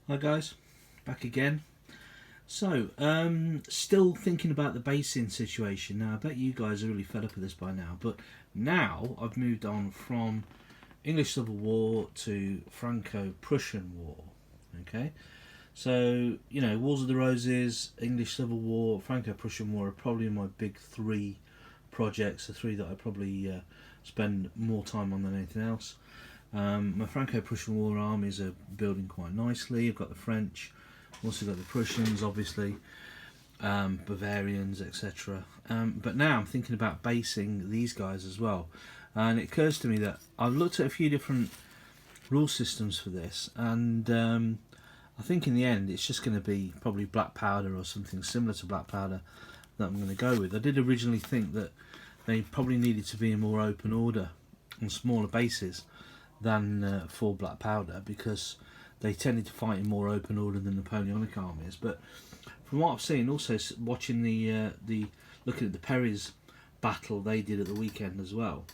Hi guys, back again. So, still thinking about the basing situation. Now, I bet you guys are really fed up with this by now, but now I've moved on from English Civil War to Franco-Prussian War. Okay, so Wars of the Roses, English Civil War, Franco-Prussian War are probably my big three projects, the three that I probably spend more time on than anything else. My Franco-Prussian War armies are building quite nicely. I've got the French, also got the Prussians, obviously, Bavarians, etc. But now I'm thinking about basing these guys as well. And it occurs to me that I've looked at a few different rule systems for this, and I think in the end it's just going to be probably black powder or something similar to black powder that I'm going to go with. I did originally think that they probably needed to be in more open order on smaller bases than for black powder, because they tended to fight in more open order than Napoleonic armies. But from what I've seen, also watching the looking at the Perry's battle they did at the weekend as well,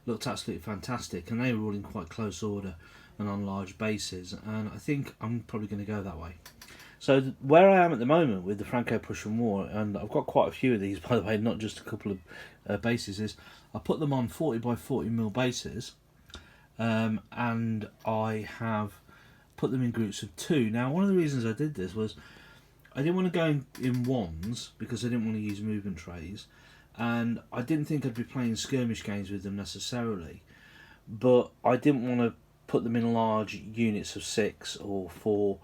looked absolutely fantastic, and they were all in quite close order and on large bases, and I think I'm probably going to go that way. So where I am at the moment with the Franco-Prussian War, and I've got quite a few of these by the way, not just a couple of bases, is I put them on 40 by 40 mil bases. And I have put them in groups of two. Now, one of the reasons I did this was I didn't want to go in ones because I didn't want to use movement trays, and I didn't think I'd be playing skirmish games with them necessarily, but I didn't want to put them in large units of 6 or 4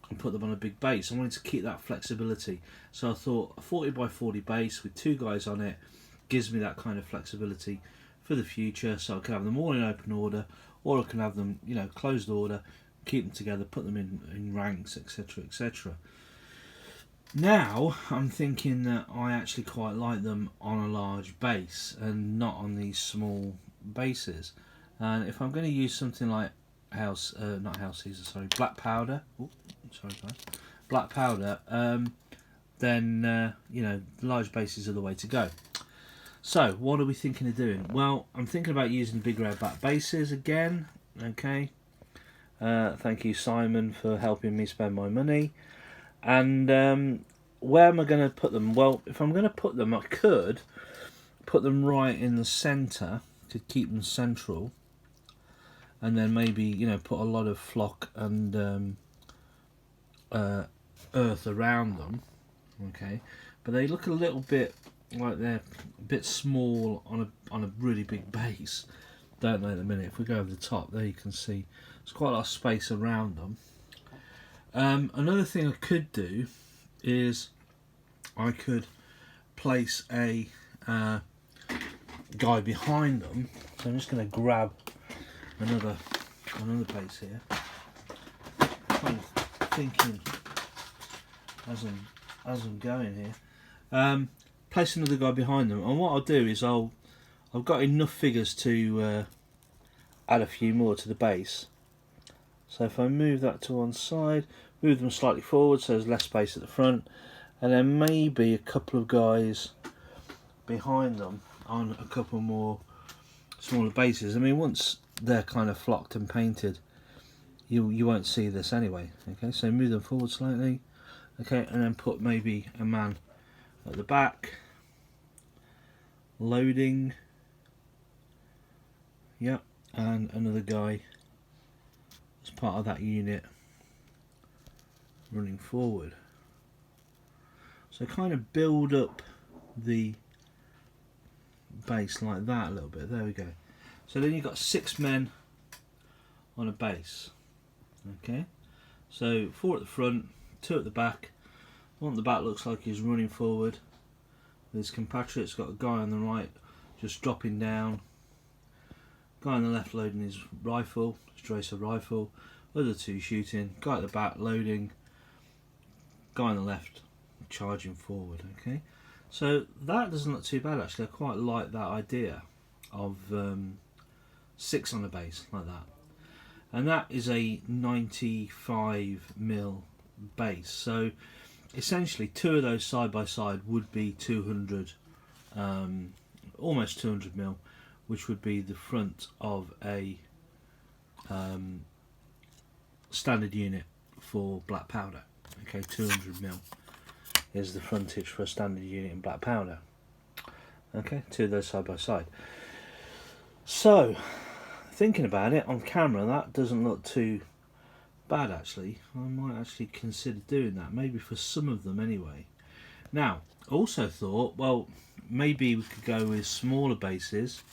and put them on a big base. I wanted to keep that flexibility, so I thought a 40 by 40 base with 2 guys on it gives me that kind of flexibility for the future, so I can have them all in open order, or I can have them, closed order, keep them together, put them in ranks, etc., etc. Now I'm thinking that I actually quite like them on a large base and not on these small bases. And if I'm going to use something like black powder. Ooh, sorry guys, black powder. Then large bases are the way to go. So, what are we thinking of doing? Well, I'm thinking about using big red back bases again. Okay. Thank you, Simon, for helping me spend my money. And where am I going to put them? Well, if I'm going to put them, I could put them right in the centre to keep them central. And then maybe, put a lot of flock and earth around them. Okay. But they look a little bit like they're a bit small on a really big base, don't they, at the minute? If we go over the top there, you can see there's quite a lot of space around them. Another thing I could do is I could place a guy behind them. So I'm just going to grab another base here. Kind of thinking as I'm going here. Place another guy behind them, and what I'll do is I've got enough figures to add a few more to the base. So if I move that to one side, move them slightly forward so there's less space at the front, and then maybe a couple of guys behind them on a couple more smaller bases. I mean, once they're kind of flocked and painted, you won't see this anyway. Okay, so move them forward slightly. Okay, and then put maybe a man at the back, loading, yep, and another guy as part of that unit running forward. So kind of build up the base like that a little bit. There we go. So then you've got 6 men on a base. Okay, so 4 at the front, 2 at the back. One at the back looks like he's running forward with his compatriots. Got a guy on the right just dropping down, guy on the left loading his rifle, his tracer rifle, other 2 shooting, guy at the back loading, guy on the left charging forward. Okay, so that doesn't look too bad actually. I quite like that idea of 6 on a base like that, and that is a 95 mil base. So essentially 2 of those side by side would be 200, almost 200 mil, which would be the front of a standard unit for black powder. Okay, 200mm is the frontage for a standard unit in black powder. Okay, two of those side by side. So, thinking about it on camera, that doesn't look too bad actually. I might actually consider doing that, maybe for some of them anyway. Now, also thought, well, maybe we could go with smaller bases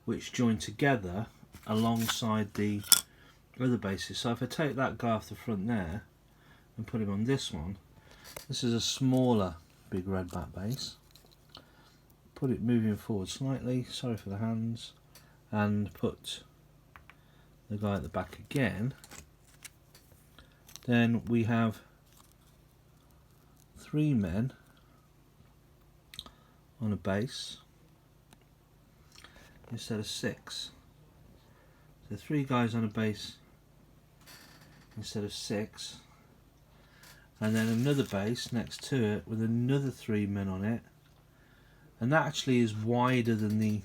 which join together alongside the other bases. So if I take that guy off the front there and put him on this one, this is a smaller big red back base. Put it moving forward slightly, sorry for the hands, and put the guy at the back again. Then we have 3 men on a base instead of 6. So 3 guys on a base instead of 6, and then another base next to it with another 3 men on it, and that actually is wider than the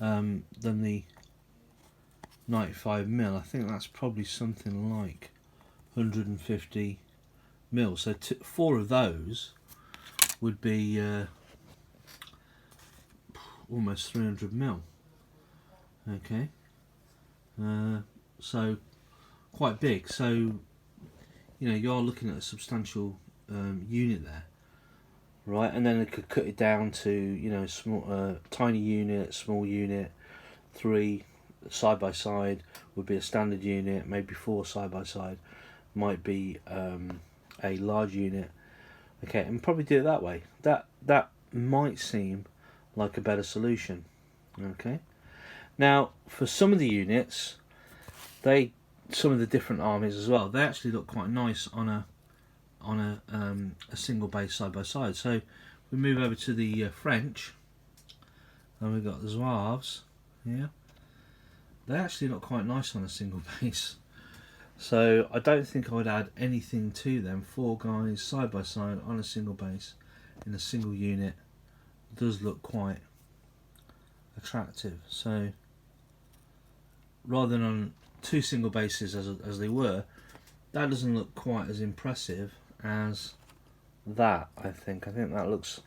95mm. I think that's probably something like 150mm. So 4 of those would be almost 300mm. Okay, so quite big. So you know, you are looking at a substantial unit there, right? And then it could cut it down to, you know, small, tiny unit, small unit, 3 side by side would be a standard unit, maybe 4 side by side might be a large unit. Okay, and probably do it that way. That might seem like a better solution. Okay, now for some of the units, some of the different armies as well, they actually look quite nice on a single base side by side. So we move over to the French, and we've got the Zouaves here. They actually look quite nice on a single base. So I don't think I would add anything to them. 4 guys side by side on a single base in a single unit does look quite attractive. So rather than on 2 single bases as they were, that doesn't look quite as impressive as that. I think that looks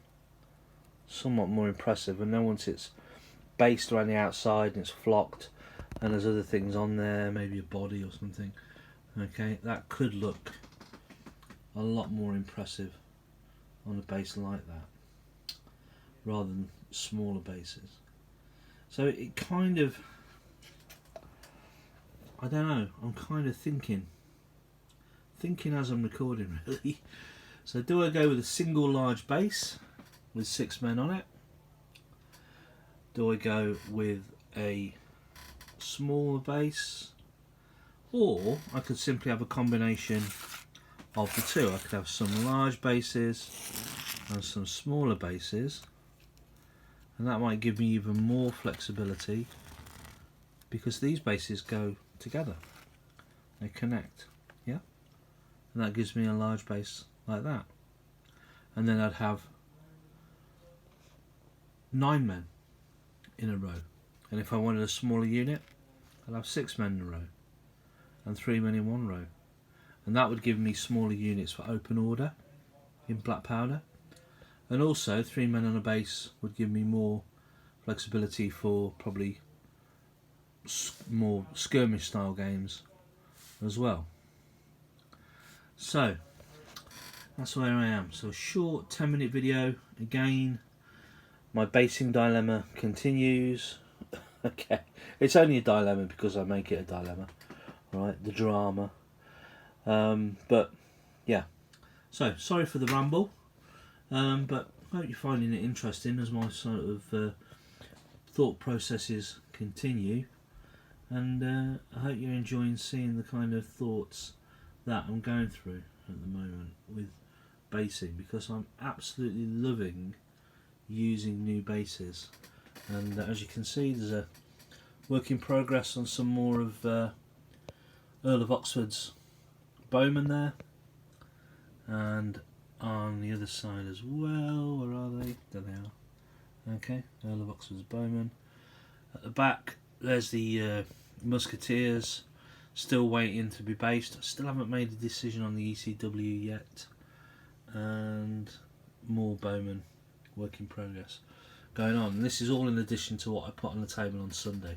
somewhat more impressive. And then once it's based around the outside and it's flocked and there's other things on there, maybe a body or something, okay, that could look a lot more impressive on a base like that rather than smaller bases. So it kind of, I don't know, I'm kind of thinking as I'm recording really. So do I go with a single large base with 6 men on it? Do I go with a smaller base? Or I could simply have a combination of the two. I could have some large bases and some smaller bases, and that might give me even more flexibility because these bases go together, they connect, yeah, and that gives me a large base like that. And then I'd have 9 men in a row, and if I wanted a smaller unit, I'd have 6 men in a row and 3 men in one row, and that would give me smaller units for open order in black powder. And also 3 men on a base would give me more flexibility for probably more skirmish style games as well. So that's where I am. So a short 10-minute video. Again, my basing dilemma continues. Okay, it's only a dilemma because I make it a dilemma, right? The drama. But yeah, so sorry for the ramble, but I hope you're finding it interesting as my sort of thought processes continue, and I hope you're enjoying seeing the kind of thoughts that I'm going through at the moment with basing, because I'm absolutely loving using new bases. And as you can see, there's a work in progress on some more of Earl of Oxford's bowmen there, and on the other side as well. Where are they? There they are. Okay, Earl of Oxford's bowmen. At the back there's the musketeers, Still waiting to be based. I still haven't made a decision on the ECW yet. And more Bowman work in progress going on. And this is all in addition to what I put on the table on Sunday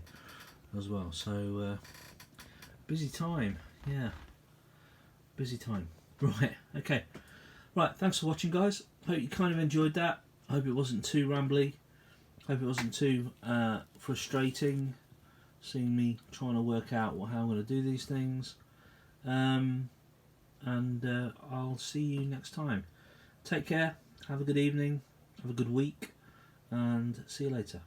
as well. So busy time. Yeah. Busy time. Right. Okay. Right. Thanks for watching, guys. Hope you kind of enjoyed that. Hope it wasn't too rambly. Hope it wasn't too frustrating seeing me trying to work out how I'm going to do these things. And I'll see you next time. Take care, have a good evening, have a good week, and see you later.